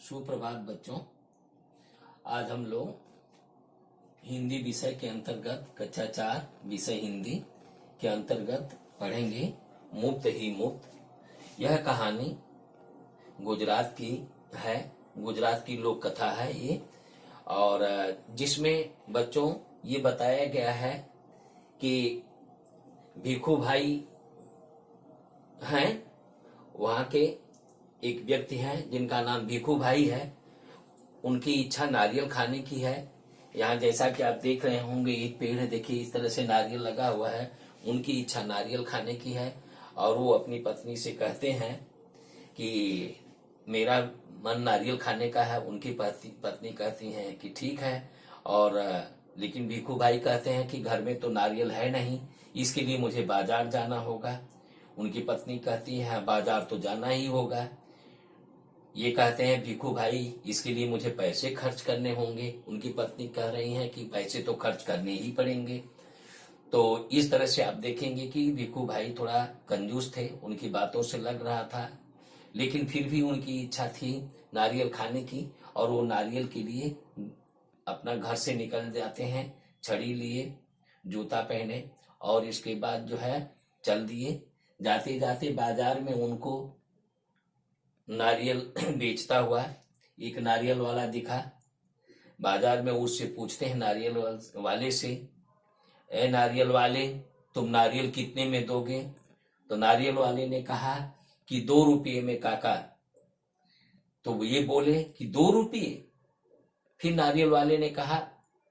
सुप्रभात बच्चों। आज हम लोग हिंदी विषय के अंतर्गत कक्षा 4 विषय हिंदी के अंतर्गत पढ़ेंगे मुफ्त ही मुफ्त। यह कहानी गुजरात की है, गुजरात की लोक कथा है ये, और जिसमें बच्चों ये बताया गया है कि भिखू भाई हैं, वहां के एक व्यक्ति हैं जिनका नाम भिखू भाई है। उनकी इच्छा नारियल खाने की है। यहाँ जैसा कि आप देख रहे होंगे एक पेड़ है, देखिए इस तरह से नारियल लगा हुआ है। उनकी इच्छा नारियल खाने की है और वो अपनी पत्नी से कहते हैं कि मेरा मन नारियल खाने का है। उनकी पत्नी कहती हैं कि ठीक है, और लेकिन भिखू भाई कहते हैं कि घर में तो नारियल है नहीं, इसके लिए मुझे बाजार जाना होगा। उनकी पत्नी कहती है बाजार तो जाना ही होगा। ये कहते हैं भिखू भाई इसके लिए मुझे पैसे खर्च करने होंगे। उनकी पत्नी कह रही हैं कि पैसे तो खर्च करने ही पड़ेंगे। तो इस तरह से आप देखेंगे कि भिखू भाई थोड़ा कंजूस थे, उनकी बातों से लग रहा था, लेकिन फिर भी उनकी इच्छा थी नारियल खाने की, और वो नारियल के लिए अपना घर से निकल जाते हैं, छड़ी लिए, जूता पहने, और इसके बाद जो है चल दिए। जाते जाते बाजार में उनको नारियल बेचता हुआ एक नारियल वाला दिखा। बाजार में उससे पूछते हैं नारियल वाले से, ए नारियल वाले, तुम नारियल कितने में दोगे? तो नारियल वाले ने कहा कि 2 रुपये में काका। तो ये बोले कि 2 रुपये? फिर नारियल वाले ने कहा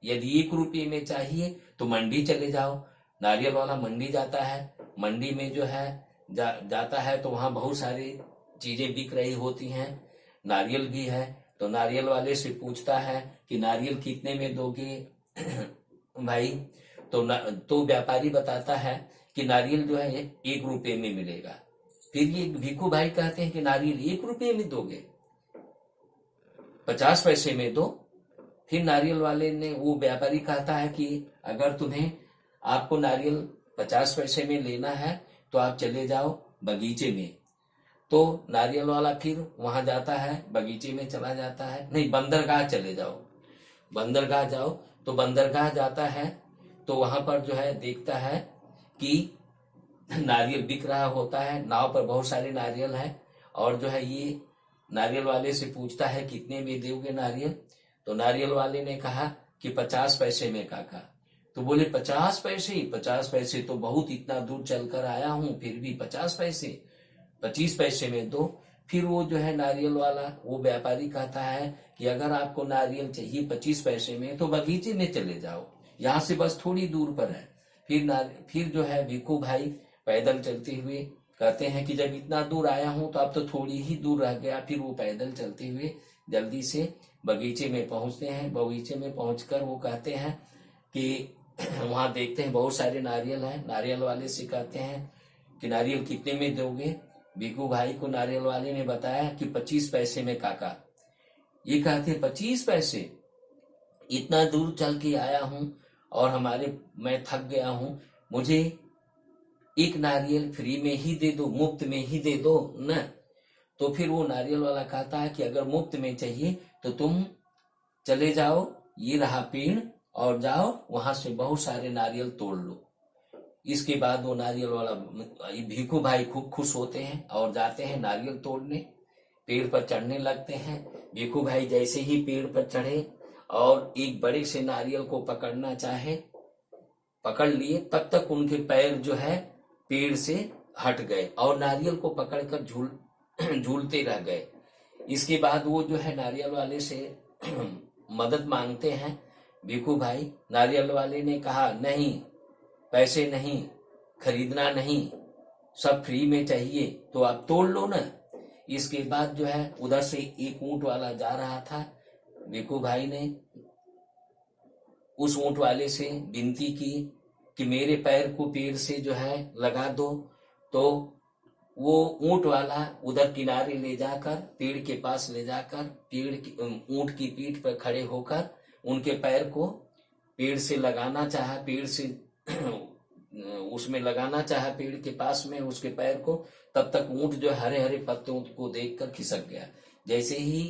यदि 1 रुपये में चाहिए तो मंडी चले जाओ। नारियल वाला मंडी जाता है। मंडी में जो है जाता है तो वहां बहुत सारी चीजें बिक रही होती हैं, नारियल भी है। तो नारियल वाले से पूछता है कि नारियल कितने में दोगे भाई? तो व्यापारी बताता है कि नारियल जो है 1 रुपये में मिलेगा। फिर ये भिखू भाई कहते हैं कि नारियल 1 रुपये में दोगे, 50 पैसे में दो। फिर नारियल वाले ने, वो व्यापारी कहता है कि अगर आपको नारियल 50 पैसे में लेना है तो आप चले जाओ बगीचे में। तो नारियल वाला फिर वहां जाता है, बगीचे में चला जाता है, नहीं बंदरगाह चले जाओ, बंदरगाह जाओ। तो बंदरगाह जाता है तो वहां पर जो है देखता है कि नारियल बिक रहा होता है, नाव पर बहुत सारे नारियल है, और जो है ये नारियल वाले से पूछता है कितने में दोगे नारियल? तो नारियल वाले ने कहा कि 50 पैसे में काका। तो बोले 50 पैसे? 50 पैसे तो बहुत, इतना दूर चलकर आया हूं, फिर भी 50 पैसे, 25 पैसे में दो। फिर वो जो है नारियल वाला, वो व्यापारी कहता है कि अगर आपको नारियल चाहिए 25 पैसे में तो बगीचे में चले जाओ, यहाँ से बस थोड़ी दूर पर है। फिर जो है भिखू भाई पैदल चलते हुए कहते हैं कि जब इतना दूर आया हूं तो अब तो थोड़ी ही दूर रह गया। फिर वो पैदल चलते हुए जल्दी से बगीचे में पहुंचते हैं। बगीचे में पहुंचकर वो कहते हैं कि वहां देखते हैं बहुत सारे नारियल हैं। नारियल वाले से कहते हैं कि नारियल कितने में दोगे? भिखू भाई को नारियल वाले ने बताया कि 25 पैसे में काका। ये कहते हैं 25 पैसे? इतना दूर चल के आया हूं और मैं थक गया हूं, मुझे एक नारियल फ्री में ही दे दो, मुफ्त में ही दे दो न। तो फिर वो नारियल वाला कहता है कि अगर मुफ्त में चाहिए तो तुम चले जाओ, ये रहा पेड़, और जाओ वहां से बहुत सारे नारियल तोड़ लो। इसके बाद वो नारियल वाला, भिखू भाई खूब खुश होते हैं और जाते हैं नारियल तोड़ने, पेड़ पर चढ़ने लगते हैं। भिखू भाई जैसे ही पेड़ पर चढ़े और एक बड़े से नारियल को पकड़ना चाहे, पकड़ लिए, तब तक उनके पैर जो है पेड़ से हट गए और नारियल को पकड़कर झूलते रह गए। इसके बाद वो जो है नारियल वाले से मदद मांगते हैं। भिखू भाई, नारियल वाले ने कहा नहीं, पैसे नहीं, खरीदना नहीं, सब फ्री में चाहिए, तो आप तोड़ लो ना। इसके बाद जो है उधर से एक ऊंट वाला जा रहा था। भिखू भाई ने उस ऊंट वाले से विनती की कि मेरे पैर को पेड़ से जो है लगा दो। तो वो ऊंट वाला उधर किनारे ले जाकर, पेड़ के पास ले जाकर, ऊंट की पीठ पर खड़े होकर उनके पैर को पेड़ से लगाना चाहा, पेड़ से उसमें लगाना चाहा, पेड़ के पास में उसके पैर को। तब तक ऊंट जो हरे हरे पत्तों को देखकर खिसक गया। जैसे ही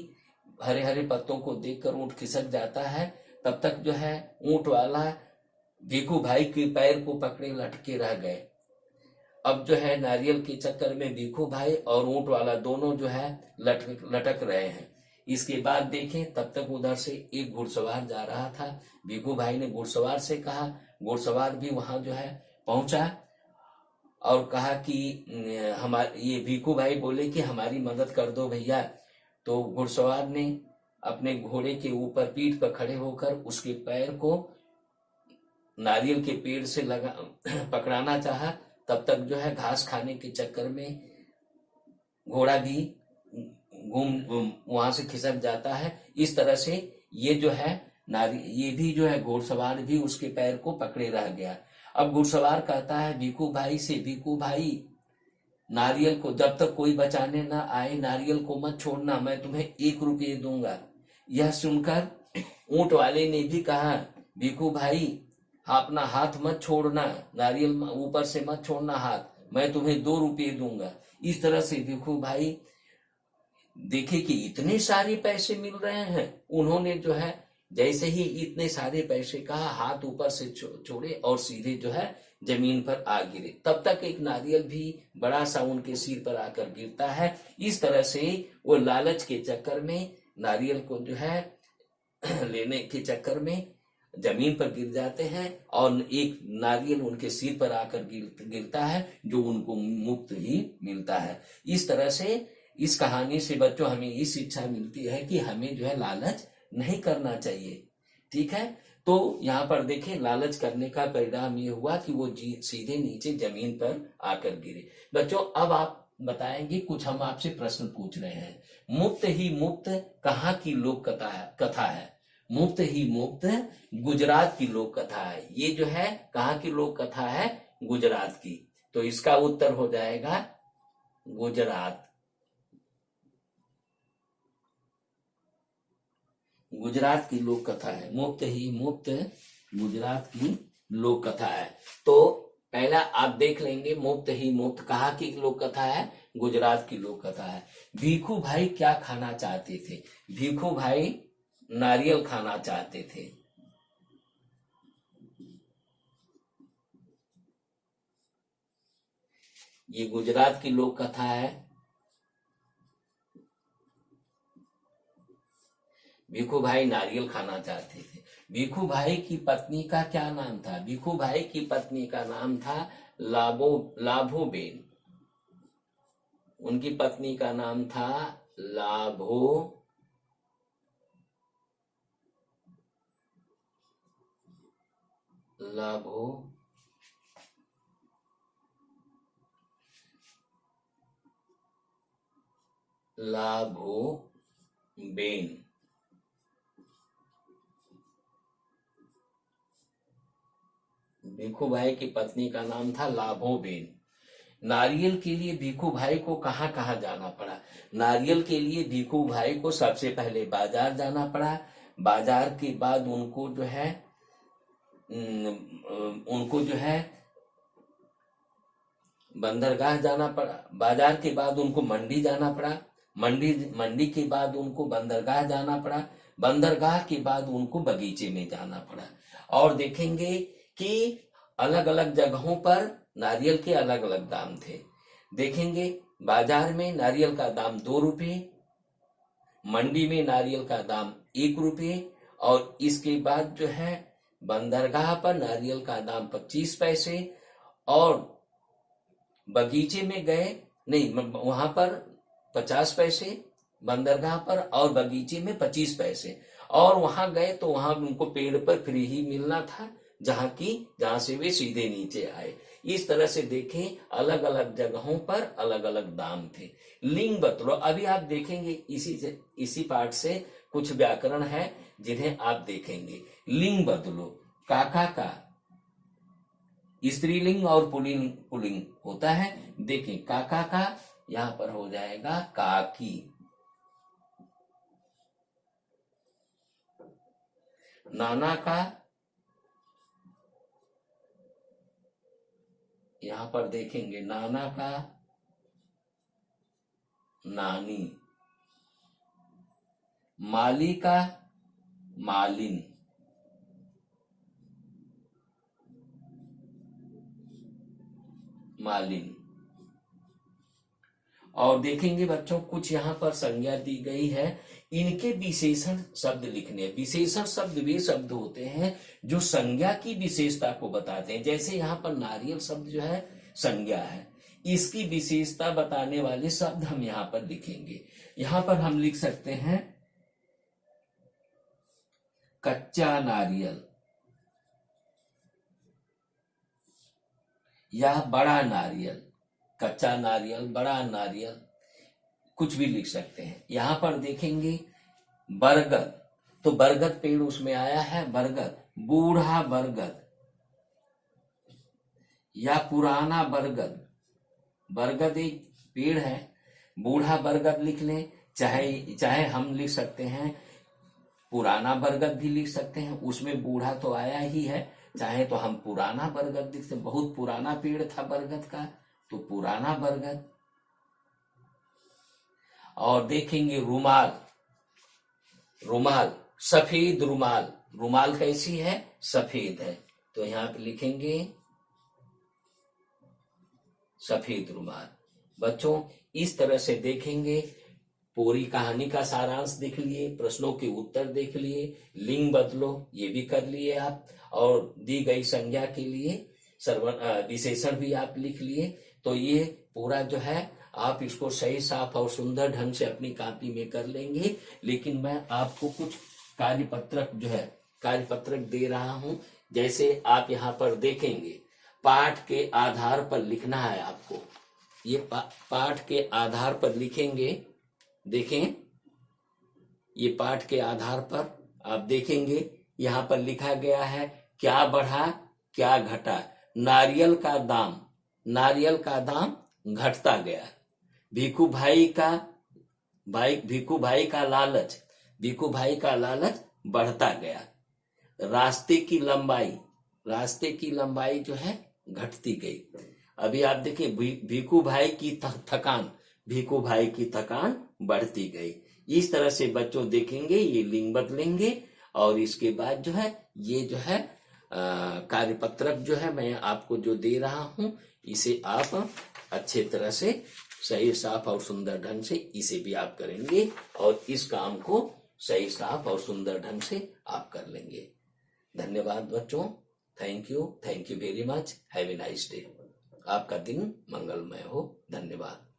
हरे हरे पत्तों को देखकर ऊंट खिसक जाता है, तब तक जो है ऊंट वाला भिखू भाई के पैर को पकड़े लटके रह गए। अब जो है नारियल के चक्कर में भिखू भाई और ऊंट वाला दोनों जो है लटक लटक रहे हैं। इसके बाद देखें, तब तक उधर से एक घुड़सवार जा रहा था। भिखू भाई ने घुड़सवार से कहा, घुड़सवार भी वहां जो है पहुंचा और कहा कि हमारे, ये भिखू भाई बोले कि हमारी मदद कर दो भैया। तो घुड़सवार ने अपने घोड़े के ऊपर पीठ पर खड़े होकर उसके पैर को नारियल के पेड़ से लगा पकड़ाना चाहा। तब तक जो है घास खाने के चक्कर में घोड़ा भी घूम वहां से खिसक जाता है। इस तरह से ये जो है ये भी जो है घुड़सवार भी उसके पैर को पकड़े रह गया। अब घुड़सवार कहता है भिखू भाई से, भिखू भाई नारियल को जब तक कोई बचाने ना आए नारियल को मत छोड़ना, मैं तुम्हें 1 रुपये दूंगा। यह सुनकर ऊंट वाले ने भी कहा, भिखू भाई अपना हाथ मत छोड़ना, नारियल ऊपर से मत छोड़ना हाथ, मैं तुम्हें 2 रुपये दूंगा। इस तरह से भिखू भाई देखे कि इतने सारे पैसे मिल रहे हैं, उन्होंने जो है जैसे ही इतने सारे पैसे कहा, हाथ ऊपर से छोड़े और सीधे जो है जमीन पर आ गिरे। तब तक एक नारियल भी बड़ा सा उनके सिर पर आकर गिरता है। इस तरह से वो लालच के चक्कर में नारियल को जो है लेने के चक्कर में जमीन पर गिर जाते हैं और एक नारियल उनके सिर पर आकर गिरता है, जो उनको मुफ्त ही मिलता है। इस तरह से इस कहानी से बच्चों हमें ये शिक्षा मिलती है कि हमें जो है लालच नहीं करना चाहिए। ठीक है, तो यहाँ पर देखें लालच करने का परिणाम ये हुआ कि वो सीधे नीचे जमीन पर आकर गिरे। बच्चों अब आप बताएंगे, कुछ हम आपसे प्रश्न पूछ रहे हैं। मुफ्त ही मुफ्त कहाँ की लोक कथा है? मुफ्त ही मुफ्त गुजरात की लोक कथा है। ये जो है कहाँ की लोक कथा है? गुजरात की। तो इसका उत्तर हो जाएगा गुजरात। गुजरात की लोक कथा है, मुफ्त ही मुफ्त गुजरात की लोक कथा है। तो पहला आप देख लेंगे, मुफ्त ही मुफ्त कहाँ की लोक कथा है? गुजरात की लोक कथा है। भिखू भाई क्या खाना चाहते थे? भिखू भाई नारियल खाना चाहते थे। ये गुजरात की लोक कथा है। भिखू भाई नारियल खाना चाहते थे। भिखू भाई की पत्नी का क्या नाम था? भिखू भाई की पत्नी का नाम था लाभोबेन। उनकी पत्नी का नाम था लाभोबेन। भिखू भाई की पत्नी का नाम था लाभोबेन। नारियल के लिए भिखू भाई को कहाँ कहाँ जाना पड़ा? नारियल के लिए भिखू भाई को सबसे पहले बाजार जाना पड़ा। बाजार के बाद उनको जो है बंदरगाह जाना पड़ा। बाजार के बाद उनको मंडी जाना पड़ा। मंडी के बाद उनको बंदरगाह जाना पड़ा। बंदरगाह के बाद उनको बगीचे में जाना पड़ा। और देखेंगे कि अलग अलग जगहों पर नारियल के अलग अलग दाम थे। देखेंगे बाजार में नारियल का दाम 2 रुपये, मंडी में नारियल का दाम 1 रुपये, और इसके बाद जो है बंदरगाह पर नारियल का दाम 25 पैसे, और बगीचे में गए नहीं, वहां पर 50 पैसे बंदरगाह पर, और बगीचे में 25 पैसे। और वहां गए तो वहां उनको पेड़ पर फ्री ही मिलना था, जहां से वे सीधे नीचे आए। इस तरह से देखें अलग अलग जगहों पर अलग अलग दाम थे। लिंग बतलो, अभी आप देखेंगे इसी पाठ से कुछ व्याकरण है जिन्हें आप देखेंगे। लिंग बदलो, काका का स्त्रीलिंग और पुल्लिंग होता है। देखें काका का यहां पर हो जाएगा काकी। नाना का यहां पर देखेंगे नाना का नानी। मालिका, मालिन, मालिन। और देखेंगे बच्चों कुछ यहाँ पर संज्ञा दी गई है, इनके विशेषण शब्द लिखने। विशेषण शब्द वे शब्द होते हैं जो संज्ञा की विशेषता को बताते हैं। जैसे यहाँ पर नारियल शब्द जो है संज्ञा है, इसकी विशेषता बताने वाले शब्द हम यहाँ पर लिखेंगे। यहाँ पर हम लिख सकते हैं कच्चा नारियल या बड़ा नारियल। कच्चा नारियल, बड़ा नारियल, कुछ भी लिख सकते हैं। यहां पर देखेंगे बरगद, तो बरगद पेड़ उसमें आया है, बरगद। बूढ़ा बरगद या पुराना बरगद। बरगद एक पेड़ है, बूढ़ा बरगद लिख लें, चाहे हम लिख सकते हैं पुराना बरगद भी लिख सकते हैं, उसमें बूढ़ा तो आया ही है। चाहे तो हम पुराना बरगद लिख सकते, बहुत पुराना पेड़ था बरगद का, तो पुराना बरगद। और देखेंगे रुमाल, रुमाल, सफेद रुमाल। रुमाल कैसी है? सफेद है, तो यहां पे लिखेंगे सफेद रुमाल। बच्चों इस तरह से देखेंगे, पूरी कहानी का सारांश देख लिए, प्रश्नों के उत्तर देख लिए, लिंग बदलो ये भी कर लिए आप, और दी गई संज्ञा के लिए विशेषण भी आप लिख लिए। तो ये पूरा जो है आप इसको सही, साफ और सुंदर ढंग से अपनी कॉपी में कर लेंगे। लेकिन मैं आपको कुछ कार्यपत्रक जो है कार्यपत्रक दे रहा हूं। जैसे आप यहाँ पर देखेंगे पाठ के आधार पर लिखना है आपको। ये पाठ के आधार पर लिखेंगे। देखें, ये पाठ के आधार पर आप देखेंगे यहाँ पर लिखा गया है क्या बढ़ा क्या घटा। नारियल का दाम, नारियल का दाम घटता गया। भिखू भाई का लालच, भिखू भाई का लालच बढ़ता गया। रास्ते की लंबाई जो है घटती गई। अभी आप देखिए भिखू भाई की थकान, भिखू भाई की थकान बढ़ती गई। इस तरह से बच्चों देखेंगे, ये लिंग बदलेंगे। और इसके बाद जो है ये जो है कार्यपत्रक जो है मैं आपको जो दे रहा हूं, इसे आप अच्छे तरह से सही, साफ और सुंदर ढंग से इसे भी आप करेंगे, और इस काम को सही, साफ और सुंदर ढंग से आप कर लेंगे। धन्यवाद बच्चों, thank you very much, have a nice day. आपका दिन मंगलमय हो। धन्यवाद।